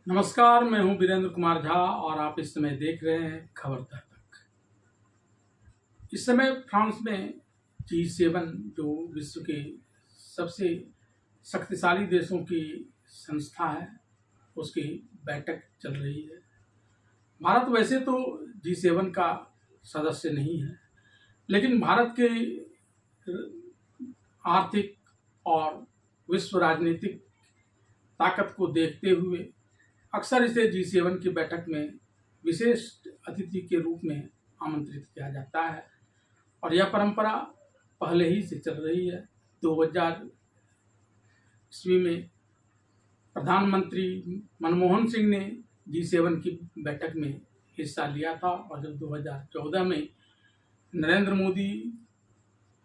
नमस्कार, मैं हूं वीरेंद्र कुमार झा और आप इस समय देख रहे हैं खबर तक। इस समय फ्रांस में G7 जो विश्व के सबसे शक्तिशाली देशों की संस्था है, उसकी बैठक चल रही है। भारत वैसे तो G7 का सदस्य नहीं है, लेकिन भारत के आर्थिक और विश्व राजनीतिक ताकत को देखते हुए अक्सर इसे G7 की बैठक में विशेष अतिथि के रूप में आमंत्रित किया जाता है और यह परंपरा पहले ही से चल रही है। 2000 ईस्वी में प्रधानमंत्री मनमोहन सिंह ने G7 की बैठक में हिस्सा लिया था और जब 2014 में नरेंद्र मोदी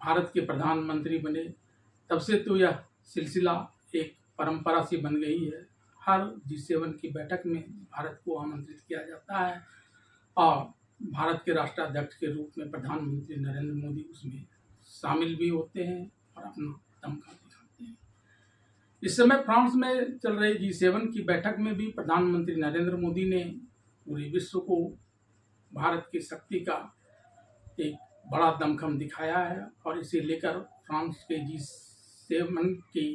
भारत के प्रधानमंत्री बने, तब से तो यह सिलसिला एक परंपरा सी बन गई है। हर G7 की बैठक में भारत को आमंत्रित किया जाता है और भारत के राष्ट्राध्यक्ष के रूप में प्रधानमंत्री नरेंद्र मोदी उसमें शामिल भी होते हैं और अपना दमखम दिखाते हैं। इस समय फ्रांस में चल रही G7 की बैठक में भी प्रधानमंत्री नरेंद्र मोदी ने पूरे विश्व को भारत की शक्ति का एक बड़ा दमखम दिखाया है और इसे लेकर फ्रांस के G7 की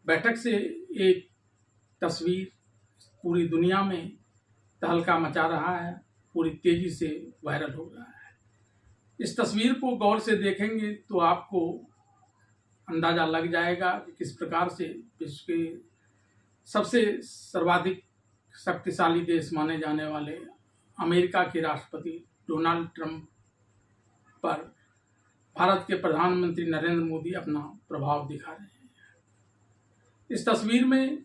बैठक से एक तस्वीर पूरी दुनिया में तहलका मचा रहा है, पूरी तेजी से वायरल हो रहा है। इस तस्वीर को गौर से देखेंगे तो आपको अंदाजा लग जाएगा कि किस प्रकार से विश्व के सबसे सर्वाधिक शक्तिशाली देश माने जाने वाले अमेरिका के राष्ट्रपति डोनाल्ड ट्रंप पर भारत के प्रधानमंत्री नरेंद्र मोदी अपना प्रभाव दिखा रहे हैं। इस तस्वीर में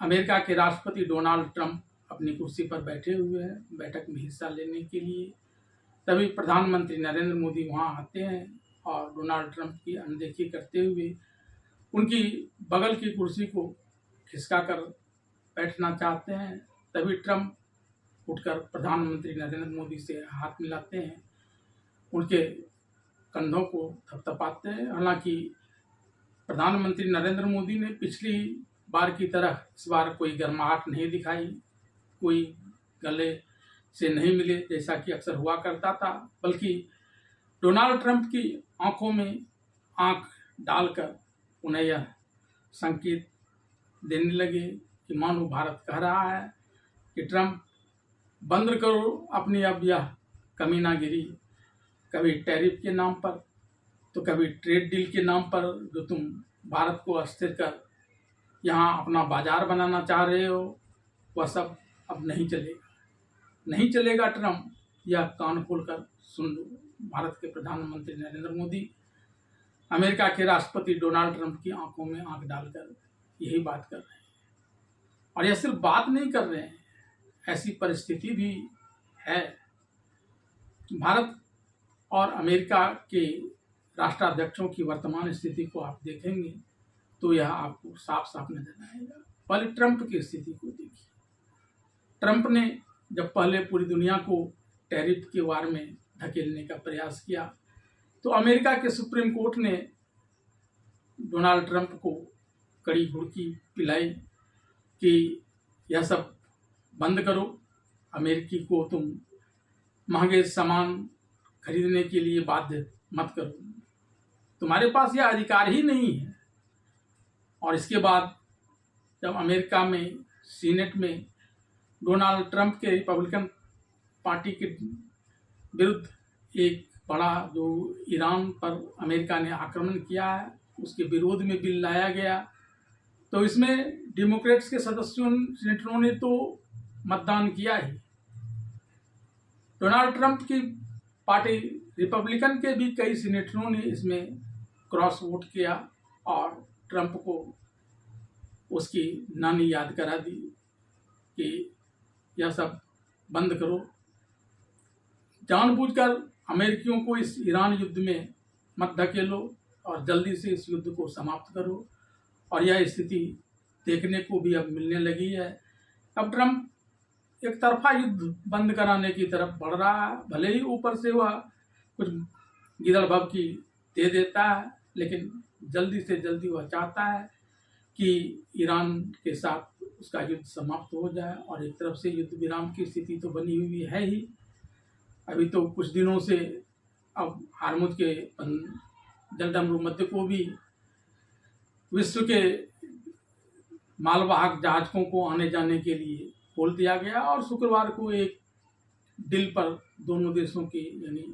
अमेरिका के राष्ट्रपति डोनाल्ड ट्रंप अपनी कुर्सी पर बैठे हुए हैं बैठक में हिस्सा लेने के लिए। तभी प्रधानमंत्री नरेंद्र मोदी वहां आते हैं और डोनाल्ड ट्रंप की अनदेखी करते हुए उनकी बगल की कुर्सी को खिसका कर बैठना चाहते हैं। तभी ट्रंप उठकर प्रधानमंत्री नरेंद्र मोदी से हाथ मिलाते हैं, उनके कंधों को थपथपाते हैं। हालांकि प्रधानमंत्री नरेंद्र मोदी ने पिछली बार की तरह इस बार कोई गर्माहट नहीं दिखाई, कोई गले से नहीं मिले जैसा कि अक्सर हुआ करता था, बल्कि डोनाल्ड ट्रंप की आंखों में आंख डालकर उन्हें यह संकेत देने लगे कि मानो भारत कह रहा है कि ट्रंप बंद करो अपनी अब यह कमीनागिरी, कभी टैरिफ के नाम पर तो कभी ट्रेड डील के नाम पर जो तुम भारत को अस्थिर कर यहाँ अपना बाजार बनाना चाह रहे हो, वह सब अब नहीं चलेगा, नहीं चलेगा ट्रंप। यह कान खोलकर सुन लो, भारत के प्रधानमंत्री नरेंद्र मोदी अमेरिका के राष्ट्रपति डोनाल्ड ट्रंप की आंखों में आंख डालकर यही बात कर रहे हैं। और यह सिर्फ बात नहीं कर रहे हैं, ऐसी परिस्थिति भी है। भारत और अमेरिका के राष्ट्राध्यक्षों की वर्तमान स्थिति को आप देखेंगे तो यह आपको साफ साफ नजर आएगा। पहले ट्रंप की स्थिति को देखिए। ट्रंप ने जब पहले पूरी दुनिया को टैरिफ के वार में धकेलने का प्रयास किया तो अमेरिका के सुप्रीम कोर्ट ने डोनाल्ड ट्रंप को कड़ी घुड़की पिलाई कि यह सब बंद करो, अमेरिकी को तुम महंगे सामान खरीदने के लिए बाध्य मत करो, तुम्हारे पास यह अधिकार ही नहीं है। और इसके बाद जब अमेरिका में सीनेट में डोनाल्ड ट्रंप के रिपब्लिकन पार्टी के विरुद्ध एक बड़ा जो ईरान पर अमेरिका ने आक्रमण किया है उसके विरोध में बिल लाया गया, तो इसमें डेमोक्रेट्स के सीनेटरों ने तो मतदान किया ही। डोनाल्ड ट्रंप की पार्टी रिपब्लिकन के भी कई सीनेटरों ने इसमें क्रॉस वोट किया और ट्रंप को उसकी नानी याद करा दी कि यह सब बंद करो, जानबूझकर अमेरिकियों को इस ईरान युद्ध में मत धकेलो और जल्दी से इस युद्ध को समाप्त करो। और यह स्थिति देखने को भी अब मिलने लगी है। अब ट्रंप एक तरफा युद्ध बंद कराने की तरफ बढ़ रहा है, भले ही ऊपर से वह कुछ गिदड़ भभकी दे देता है, लेकिन जल्दी से जल्दी वह चाहता है कि ईरान के साथ उसका युद्ध समाप्त हो जाए। और एक तरफ से युद्ध विराम की स्थिति तो बनी हुई है ही, अभी तो कुछ दिनों से अब हार्मुज के जलडमरू मध्य को भी विश्व के मालवाहक जहाज़ों को आने जाने के लिए खोल दिया गया और शुक्रवार को एक डील पर दोनों देशों के यानी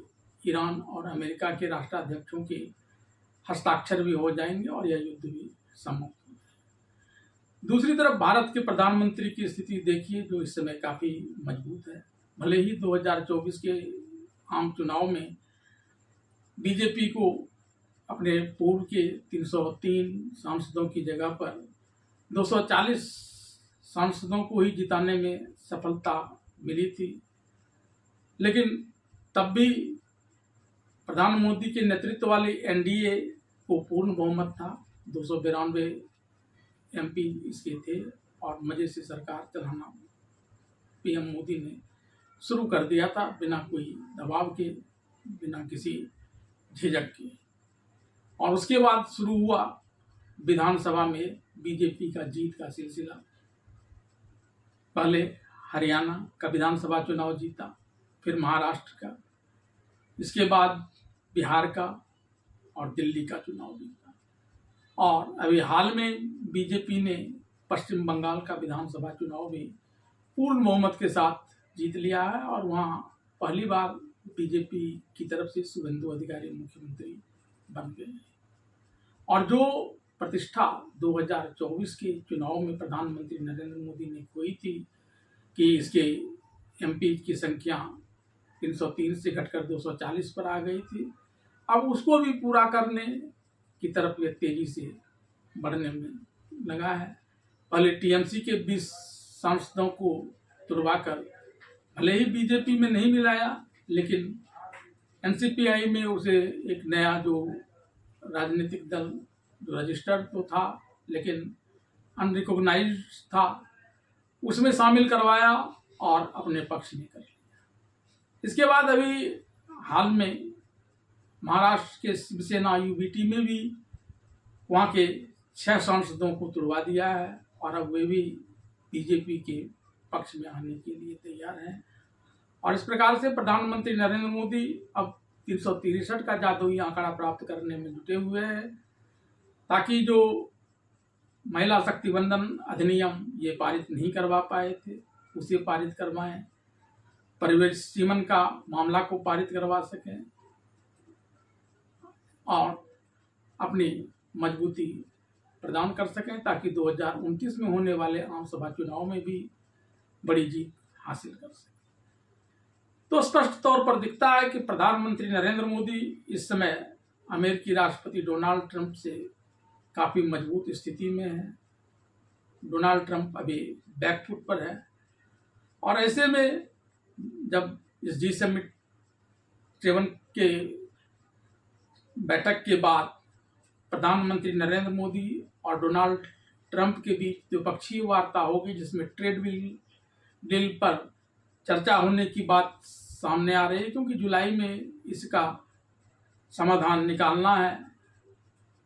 ईरान और अमेरिका के राष्ट्राध्यक्षों के हस्ताक्षर भी हो जाएंगे और यह युद्ध भी समाप्त हो जाएगा। दूसरी तरफ भारत के प्रधानमंत्री की स्थिति देखिए, जो इस समय काफ़ी मजबूत है। भले ही 2024 के आम चुनाव में बीजेपी को अपने पूर्व के 303 सांसदों की जगह पर 240 सांसदों को ही जिताने में सफलता मिली थी, लेकिन तब भी प्रधान मोदी के नेतृत्व वाली एनडीए को पूर्ण बहुमत था। 292 एमपी इसके थे और मजे से सरकार चलाना पीएम मोदी ने शुरू कर दिया था, बिना कोई दबाव के, बिना किसी झिझक के। और उसके बाद शुरू हुआ विधानसभा में बीजेपी का जीत का सिलसिला। पहले हरियाणा का विधानसभा चुनाव जीता, फिर महाराष्ट्र का, इसके बाद बिहार का और दिल्ली का चुनाव जीता। और अभी हाल में बीजेपी ने पश्चिम बंगाल का विधानसभा चुनाव भी पूर्ण बहुमत के साथ जीत लिया है और वहाँ पहली बार बीजेपी की तरफ से शुभेंदु अधिकारी मुख्यमंत्री बन गए हैं। और जो प्रतिष्ठा 2024 के चुनाव में प्रधानमंत्री नरेंद्र मोदी ने खोई थी कि इसके एमपी की संख्या 303 से घटकर 240 पर आ गई थी, अब उसको भी पूरा करने की तरफ यह तेजी से बढ़ने में लगा है। पहले टीएमसी के 20 सांसदों को तुड़वाकर भले ही बीजेपी में नहीं मिलाया, लेकिन एनसीपीआई में उसे एक नया जो राजनीतिक दल जो रजिस्टर्ड तो था लेकिन अनरिकॉग्नाइज्ड था, उसमें शामिल करवाया और अपने पक्ष में कर लिया। इसके बाद अभी हाल में महाराष्ट्र के शिवसेना यूबीटी में भी वहाँ के 6 सांसदों को तुड़वा दिया है और अब वे भी बीजेपी के पक्ष में आने के लिए तैयार हैं। और इस प्रकार से प्रधानमंत्री नरेंद्र मोदी अब 363 का जादुई आंकड़ा प्राप्त करने में जुटे हुए हैं, ताकि जो महिला शक्ति बंधन अधिनियम ये पारित नहीं करवा पाए थे उसे पारित करवाएं, परिवेश सीमन का मामला को पारित करवा सकें और अपनी मजबूती प्रदान कर सकें, ताकि 2029 में होने वाले आम सभा चुनाव में भी बड़ी जीत हासिल कर सकें। तो स्पष्ट तौर पर दिखता है कि प्रधानमंत्री नरेंद्र मोदी इस समय अमेरिकी राष्ट्रपति डोनाल्ड ट्रंप से काफ़ी मजबूत स्थिति में है। डोनाल्ड ट्रंप अभी बैकफुट पर है और ऐसे में जब इस G7 के बैठक के बाद प्रधानमंत्री नरेंद्र मोदी और डोनाल्ड ट्रंप के बीच द्विपक्षीय वार्ता होगी, जिसमें ट्रेड डील पर चर्चा होने की बात सामने आ रही है, क्योंकि जुलाई में इसका समाधान निकालना है।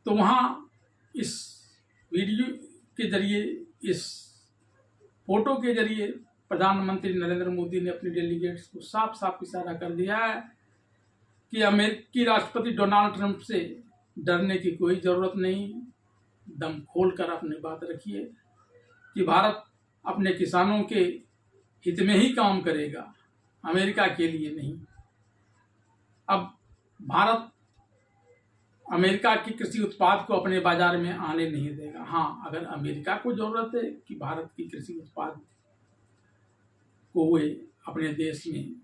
तो वहाँ इस वीडियो के जरिए, इस फोटो के जरिए प्रधानमंत्री नरेंद्र मोदी ने अपने डेलीगेट्स को साफ साफ इशारा कर दिया है कि अमेरिकी राष्ट्रपति डोनाल्ड ट्रंप से डरने की कोई ज़रूरत नहीं, दम खोल कर अपनी बात रखिए कि भारत अपने किसानों के हित में ही काम करेगा, अमेरिका के लिए नहीं। अब भारत अमेरिका की कृषि उत्पाद को अपने बाजार में आने नहीं देगा। हाँ, अगर अमेरिका को ज़रूरत है कि भारत की कृषि उत्पाद को वे अपने देश में,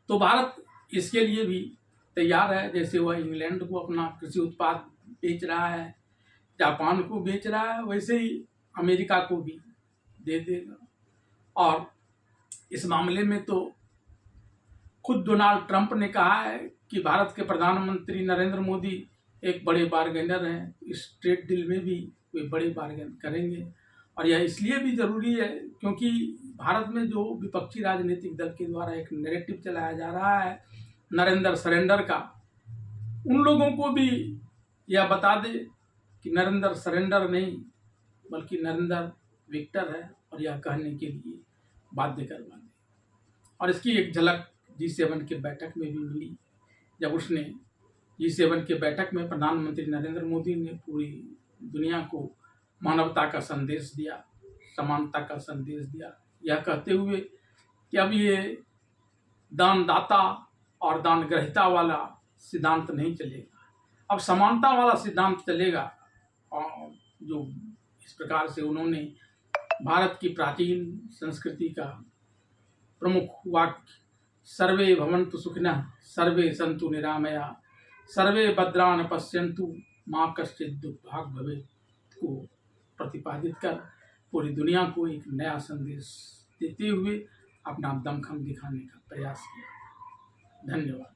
तो भारत इसके लिए भी तैयार है। जैसे वह इंग्लैंड को अपना कृषि उत्पाद बेच रहा है, जापान को बेच रहा है, वैसे ही अमेरिका को भी दे देगा। और इस मामले में तो खुद डोनाल्ड ट्रंप ने कहा है कि भारत के प्रधानमंत्री नरेंद्र मोदी एक बड़े बार्गेनर हैं, इस ट्रेड डील में भी वे बड़े बार्गेन करेंगे। और यह इसलिए भी ज़रूरी है क्योंकि भारत में जो विपक्षी राजनीतिक दल के द्वारा एक नैरेटिव चलाया जा रहा है नरेंद्र सरेंडर का, उन लोगों को भी यह बता दे कि नरेंद्र सरेंडर नहीं बल्कि नरेंद्र विक्टर है और यह कहने के लिए बाध्य कर बने। और इसकी एक झलक G7 की बैठक में भी मिली, जब उसने G7 की बैठक में प्रधानमंत्री नरेंद्र मोदी ने पूरी दुनिया को मानवता का संदेश दिया, समानता का संदेश दिया, यह कहते हुए कि अब ये दानदाता और दान ग्रहीता वाला सिद्धांत नहीं चलेगा, अब समानता वाला सिद्धांत चलेगा। और जो इस प्रकार से उन्होंने भारत की प्राचीन संस्कृति का प्रमुख वाक्य सर्वे भवन्तु सुखिनः सर्वे सन्तु निरामया सर्वे भद्राणि पश्यन्तु माँ कश्चित् दुर्भाग् भवेत् को प्रतिपादित कर पूरी दुनिया को एक नया संदेश देते हुए अपना दमखम दिखाने का प्रयास किया। धन्यवाद।